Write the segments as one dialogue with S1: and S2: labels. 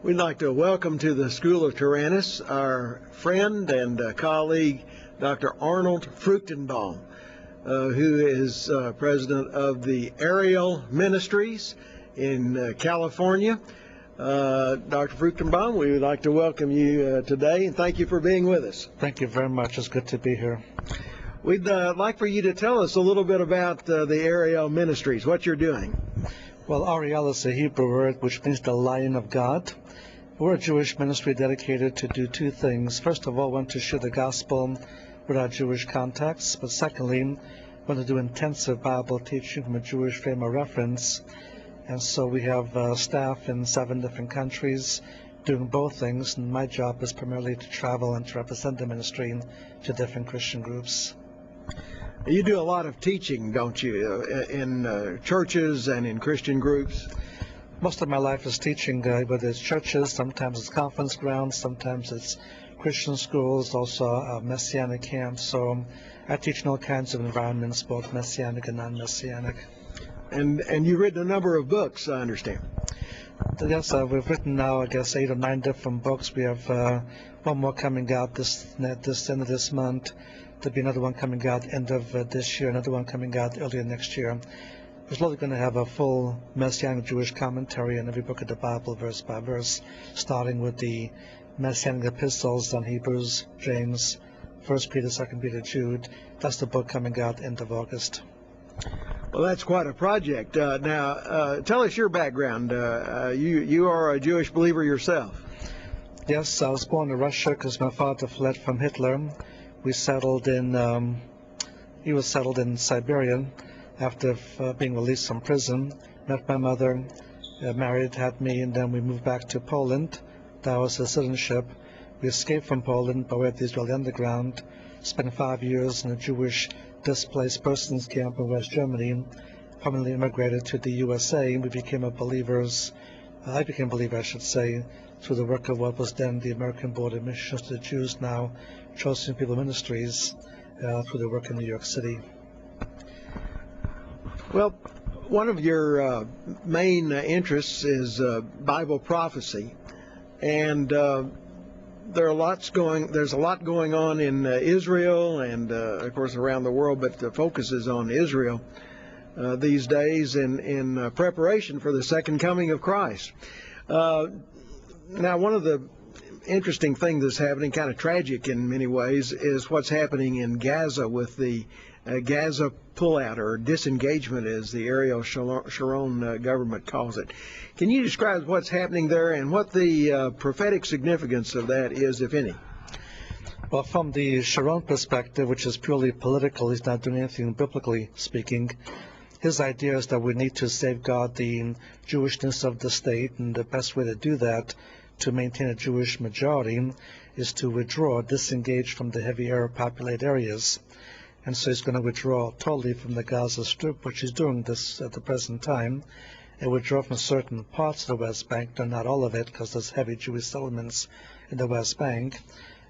S1: We'd like to welcome to the School of Tyrannus our friend and colleague, Dr. Arnold Fruchtenbaum, who is president of the Ariel Ministries in California. Dr. Fruchtenbaum, we would like to welcome you today, and thank you for being with us.
S2: Thank you very much. It's good to be here.
S1: We'd like for you to tell us a little bit about the Ariel Ministries, what you're doing.
S2: Well, Ariel is a Hebrew word which means the Lion of God. We're a Jewish ministry dedicated to do two things. First of all, want to share the gospel with our Jewish contacts, but secondly, want to do intensive Bible teaching from a Jewish frame of reference. And so we have staff in 7 different countries doing both things, and my job is primarily to travel and to represent the ministry to different Christian groups.
S1: You do a lot of teaching, don't you, in churches and in Christian groups?
S2: Most of my life is teaching, whether it's churches, sometimes it's conference grounds, sometimes it's Christian schools, also Messianic camps. So I teach in all kinds of environments, both Messianic and non-Messianic.
S1: And you've written a number of books, I understand.
S2: Yes, we've written now, I guess, 8 or 9 different books. We have one more coming out this end of this month. There'll be another one coming out end of this year, another one coming out earlier next year. We're slowly going to have a full Messianic Jewish commentary on every book of the Bible, verse by verse, starting with the Messianic epistles on Hebrews, James, 1 Peter, 2 Peter, Jude. That's the book coming out end of August.
S1: Well, that's quite a project. Now, tell us your background. You are a Jewish believer yourself.
S2: Yes, I was born in Russia because my father fled from Hitler. We settled in, he was settled in Siberia after being released from prison. Met my mother, married, had me, and then we moved back to Poland. That was his citizenship. We escaped from Poland by way of the Israeli underground, spent 5 years in a Jewish displaced persons camp in West Germany, permanently immigrated to the USA. We became believers, I became a believer, I should say, through the work of what was then the American Board of Missions to the Jews, now Chosen People Ministries, through the work in New York City.
S1: Well, one of your main interests is Bible prophecy, and there's a lot going on in Israel and, of course, around the world, but the focus is on Israel these days in preparation for the second coming of Christ. Now, one of the interesting things that's happening, kind of tragic in many ways, is what's happening in Gaza with the Gaza pullout, or disengagement as the Ariel Sharon government calls it. Can you describe what's happening there and what the prophetic significance of that is, if any?
S2: Well, from the Sharon perspective, which is purely political, he's not doing anything biblically speaking. His idea is that we need to safeguard the Jewishness of the state, and the best way to do that, to maintain a Jewish majority, is to withdraw, disengage from the heavy Arab-populated areas. And so he's going to withdraw totally from the Gaza Strip, which he's doing this at the present time, and withdraw from certain parts of the West Bank, though not all of it, because there's heavy Jewish settlements in the West Bank,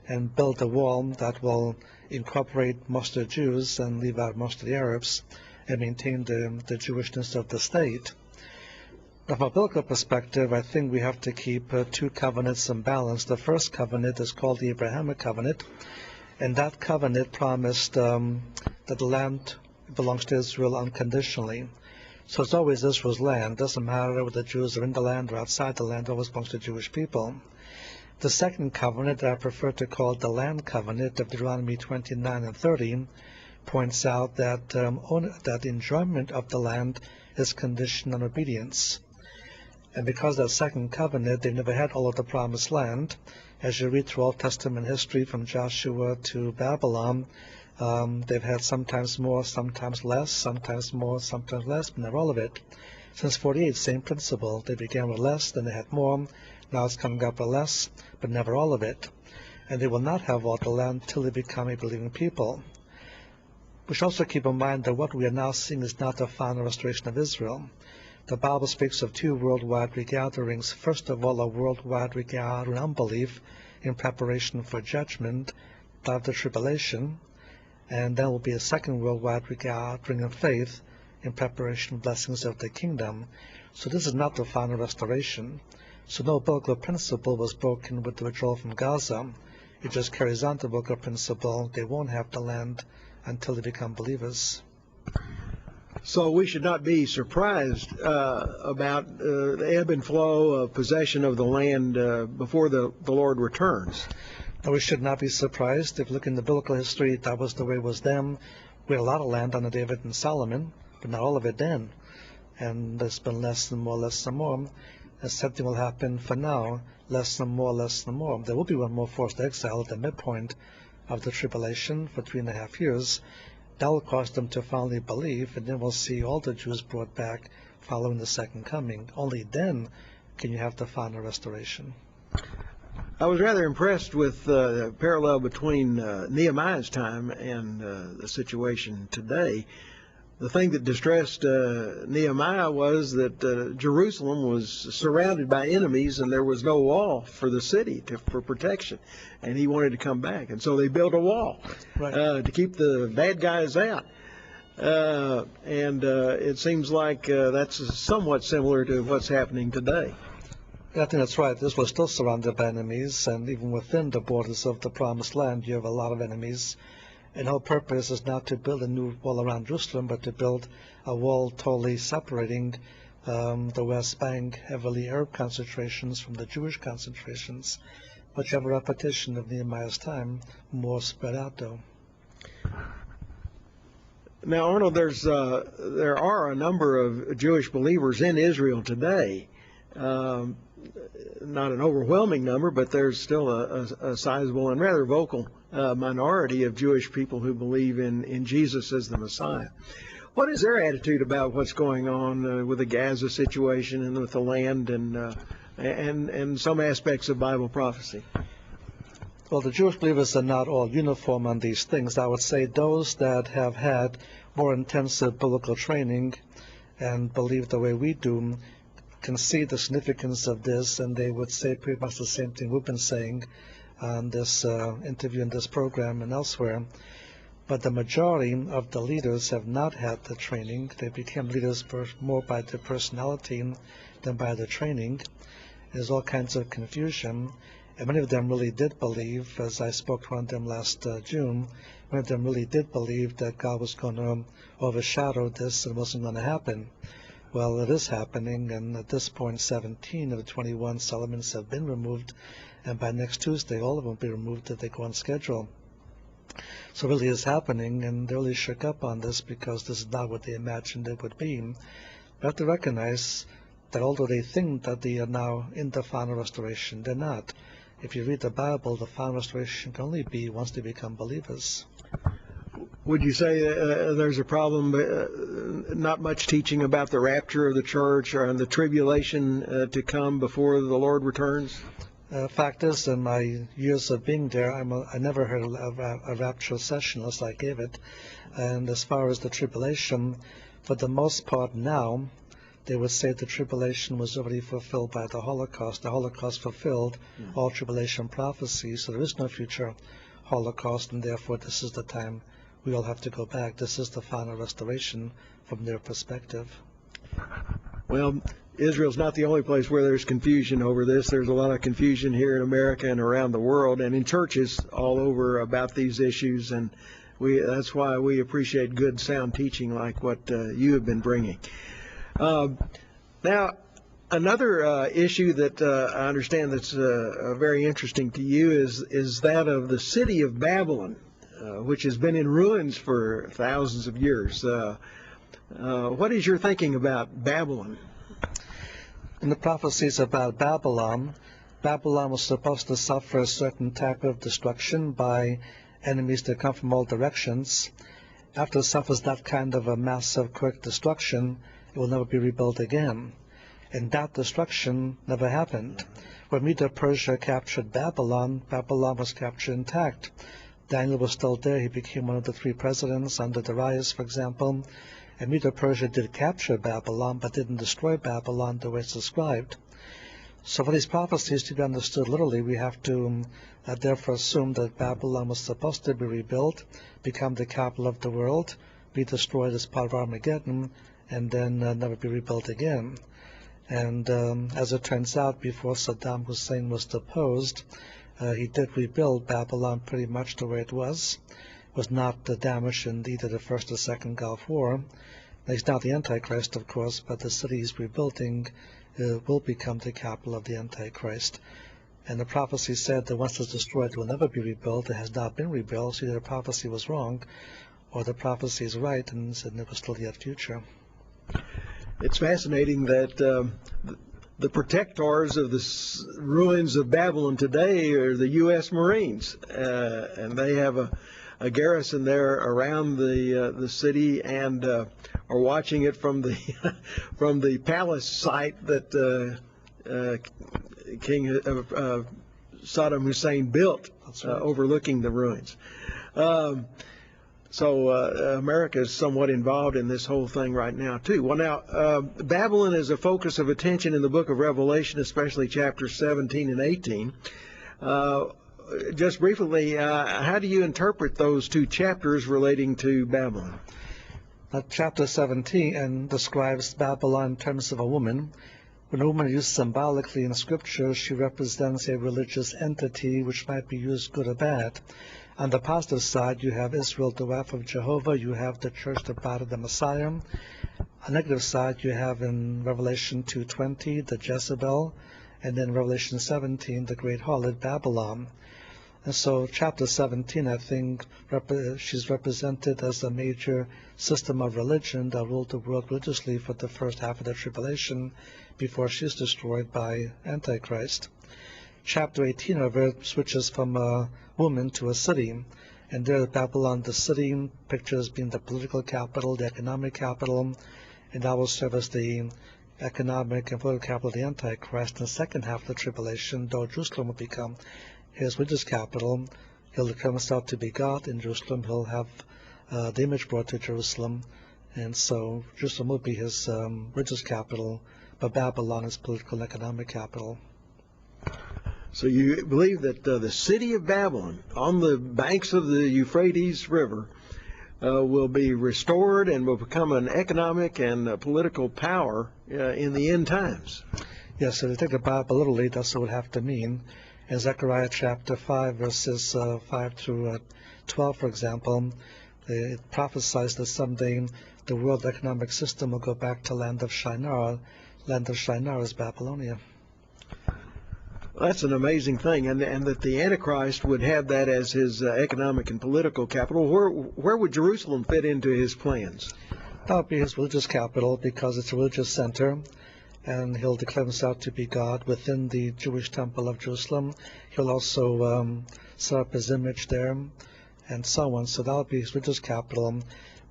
S2: and build a wall that will incorporate most of the Jews and leave out most of the Arabs, and maintain the Jewishness of the state. Now, from a biblical perspective, I think we have to keep 2 covenants in balance. The first covenant is called the Abrahamic covenant, and that covenant promised that the land belongs to Israel unconditionally. So it's always Israel's land. It doesn't matter whether the Jews are in the land or outside the land, it always belongs to Jewish people. The second covenant, that I prefer to call the land covenant of Deuteronomy 29 and 30, points out that that enjoyment of the land is conditioned on obedience. And because that second covenant, they never had all of the promised land. As you read through Old Testament history from Joshua to Babylon, they've had sometimes more, sometimes less, sometimes more, sometimes less, but never all of it. Since 48, same principle. They began with less, then they had more. Now it's coming up with less, but never all of it. And they will not have all the land till they become a believing people. We should also keep in mind that what we are now seeing is not the final restoration of Israel. The Bible speaks of 2 worldwide regatherings. First of all, a worldwide regathering unbelief in preparation for judgment, that of the tribulation, and then will be a second worldwide regathering of faith in preparation for blessings of the kingdom. So this is not the final restoration. So no biblical principle was broken with the withdrawal from Gaza. It just carries on the biblical principle. They won't have the land until they become believers.
S1: So we should not be surprised about the ebb and flow of possession of the land before the Lord returns.
S2: Now, we should not be surprised. If you look in the biblical history, that was the way it was then. We had a lot of land under David and Solomon, but not all of it then. And there's been less and more, less and more. The same thing will happen for now, less and more, less and more. There will be one more forced exile at the midpoint of the tribulation for 3.5 years. That will cause them to finally believe, and then we'll see all the Jews brought back following the second coming. Only then can you have the final restoration.
S1: I was rather impressed with the parallel between Nehemiah's time and the situation today. The thing that distressed Nehemiah was that Jerusalem was surrounded by enemies and there was no wall for the city for protection. And he wanted to come back. And so they built a wall to keep the bad guys out. And it seems like that's somewhat similar to what's happening today.
S2: Yeah, I think that's right. This was still surrounded by enemies, and even within the borders of the Promised Land, you have a lot of enemies. And the whole purpose is not to build a new wall around Jerusalem, but to build a wall totally separating the West Bank, heavily Arab concentrations from the Jewish concentrations. But you have a repetition of Nehemiah's time, more spread out though.
S1: Now, Arnold, there are a number of Jewish believers in Israel today. Not an overwhelming number, but there's still a sizable and rather vocal minority of Jewish people who believe in Jesus as the Messiah. What is their attitude about what's going on with the Gaza situation and with the land and some aspects of Bible prophecy?
S2: Well, the Jewish believers are not all uniform on these things. I would say those that have had more intensive biblical training and believe the way we do can see the significance of this, and they would say pretty much the same thing we've been saying on this interview in this program and elsewhere. But the majority of the leaders have not had the training. They became leaders more by their personality than by the training. There's all kinds of confusion, and many of them really did believe, as I spoke to one of them last June, many of them really did believe that God was going to overshadow this and it wasn't going to happen. Well, it is happening, and at this point, 17 of the 21 settlements have been removed, and by next Tuesday, all of them will be removed if they go on schedule. So it really is happening, and they really shook up on this because this is not what they imagined it would be. We have to recognize that although they think that they are now in the final restoration, they're not. If you read the Bible, the final restoration can only be once they become believers.
S1: Would you say there's a problem, not much teaching about the rapture of the church or the tribulation to come before the Lord returns?
S2: Fact is, in my years of being there, I never heard a rapture session unless I gave it. And as far as the tribulation, for the most part now, they would say the tribulation was already fulfilled by the Holocaust. The Holocaust fulfilled all tribulation prophecies, so there is no future Holocaust, and therefore this is the time we all have to go back. This is the final restoration from their perspective.
S1: Well, Israel's not the only place where there's confusion over this. There's a lot of confusion here in America and around the world and in churches all over about these issues, and that's why we appreciate good, sound teaching like what you have been bringing. Now, another issue that I understand that's very interesting to you is that of the city of Babylon, which has been in ruins for thousands of years. What is your thinking about Babylon?
S2: In the prophecies about Babylon, Babylon was supposed to suffer a certain type of destruction by enemies that come from all directions. After it suffers that kind of a massive, quick destruction, it will never be rebuilt again. And that destruction never happened. When Medo-Persia captured Babylon, Babylon was captured intact. Daniel was still there. He became one of the 3 presidents under Darius, for example. And Medo-Persia did capture Babylon, but didn't destroy Babylon the way it's described. So for these prophecies to be understood literally, we have to therefore assume that Babylon was supposed to be rebuilt, become the capital of the world, be destroyed as part of Armageddon, and then never be rebuilt again. And as it turns out, before Saddam Hussein was deposed, he did rebuild Babylon pretty much the way it was. It was not damaged in either the First or Second Gulf War. He's not the Antichrist, of course, but the city he's rebuilding will become the capital of the Antichrist. And the prophecy said that once it's destroyed, it will never be rebuilt. It has not been rebuilt, so either the prophecy was wrong or the prophecy is right, and it was still yet future.
S1: It's fascinating that the protectors of the ruins of Babylon today are the U.S. Marines, and they have a garrison there around the city, and are watching it from the from the palace site that King Saddam Hussein built, overlooking the ruins. So America is somewhat involved in this whole thing right now, too. Well, now, Babylon is a focus of attention in the book of Revelation, especially chapters 17 and 18. Just briefly, how do you interpret those two chapters relating to Babylon?
S2: Chapter 17 describes Babylon in terms of a woman. When a woman is used symbolically in Scripture, she represents a religious entity which might be used good or bad. On the positive side, you have Israel, the wife of Jehovah. You have the church, the bride of the Messiah. On the negative side, you have in Revelation 2:20, the Jezebel, and then Revelation 17, the great harlot Babylon. And so chapter 17, I think, she's represented as a major system of religion that ruled the world religiously for the first half of the tribulation before she's destroyed by Antichrist. Chapter 18, however, switches from a woman to a city. And there Babylon, the city, pictures being the political capital, the economic capital, and that will serve as the economic and political capital of the Antichrist in the second half of the tribulation, though Jerusalem will become his religious capital. He'll declare himself to be God in Jerusalem. He'll have the image brought to Jerusalem, and so Jerusalem will be his religious capital, but Babylon is political and economic capital.
S1: So you believe that the city of Babylon on the banks of the Euphrates River will be restored and will become an economic and political power in the end times?
S2: Yes, so to take the Bible literally, that's what it would have to mean. In Zechariah chapter 5, verses 5 through 12, for example, it prophesies that someday the world economic system will go back to land of Shinar. Land of Shinar is Babylonia.
S1: That's an amazing thing, and that the Antichrist would have that as his economic and political capital. Where would Jerusalem fit into his plans?
S2: That would be his religious capital because it's a religious center, and he'll declare himself to be God within the Jewish temple of Jerusalem. He'll also set up his image there, and so on. So that will be his religious capital.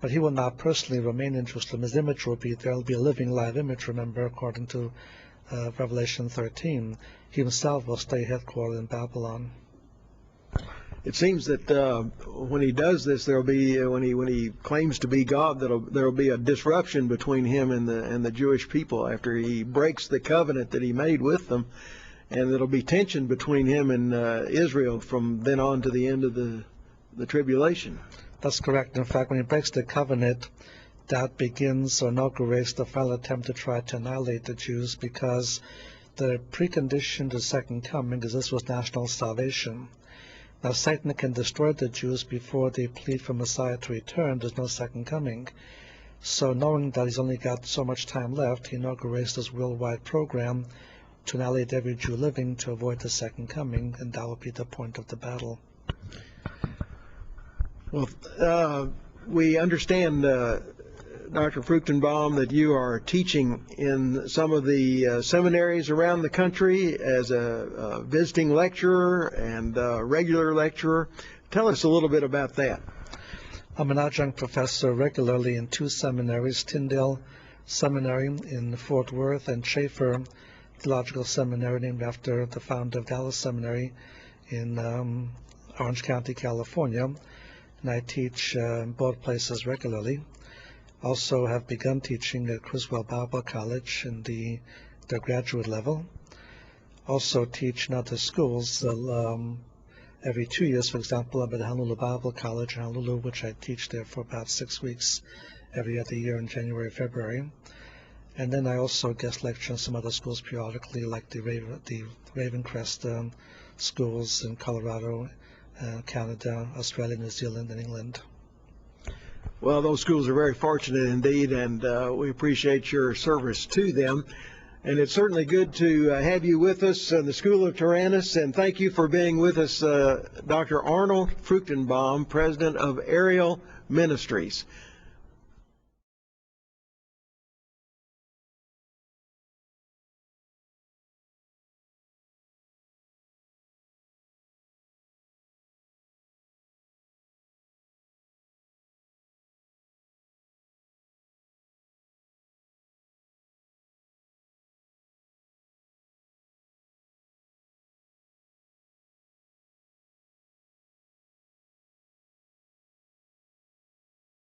S2: But he will not personally remain in Jerusalem. His image will be there. It'll be a living, live image, remember, according to Revelation 13. He himself will stay headquartered in Babylon.
S1: It seems that when he does this, there'll be when he claims to be God, there'll be a disruption between him and the Jewish people after he breaks the covenant that he made with them, and there'll be tension between him and Israel from then on to the end of the tribulation.
S2: That's correct. In fact, when he breaks the covenant, that begins or inaugurates the final attempt to try to annihilate the Jews, because the precondition to the second coming is this was national salvation. Now, Satan can destroy the Jews before they plead for Messiah to return. There's no second coming. So knowing that he's only got so much time left, he inaugurates this worldwide program to annihilate every Jew living to avoid the second coming, and that will be the point of the battle.
S1: Well, we understand, Dr. Fruchtenbaum, that you are teaching in some of the seminaries around the country as a visiting lecturer and a regular lecturer. Tell us a little bit about that.
S2: I'm an adjunct professor regularly in two seminaries, Tyndale Seminary in Fort Worth and Schaeffer Theological Seminary, named after the founder of Dallas Seminary in Orange County, California. And I teach in both places regularly. Also have begun teaching at Criswell Bible College in the graduate level. Also teach in other schools every 2 years. For example, I'm at Honolulu Bible College in Honolulu, which I teach there for about 6 weeks every other year in January, February. And then I also guest lecture in some other schools periodically, like the Ravencrest schools in Colorado, Canada, Australia, New Zealand, and England.
S1: Well, those schools are very fortunate indeed, and we appreciate your service to them. And it's certainly good to have you with us in the School of Tyrannus, and thank you for being with us, Dr. Arnold Fruchtenbaum, President of Ariel Ministries.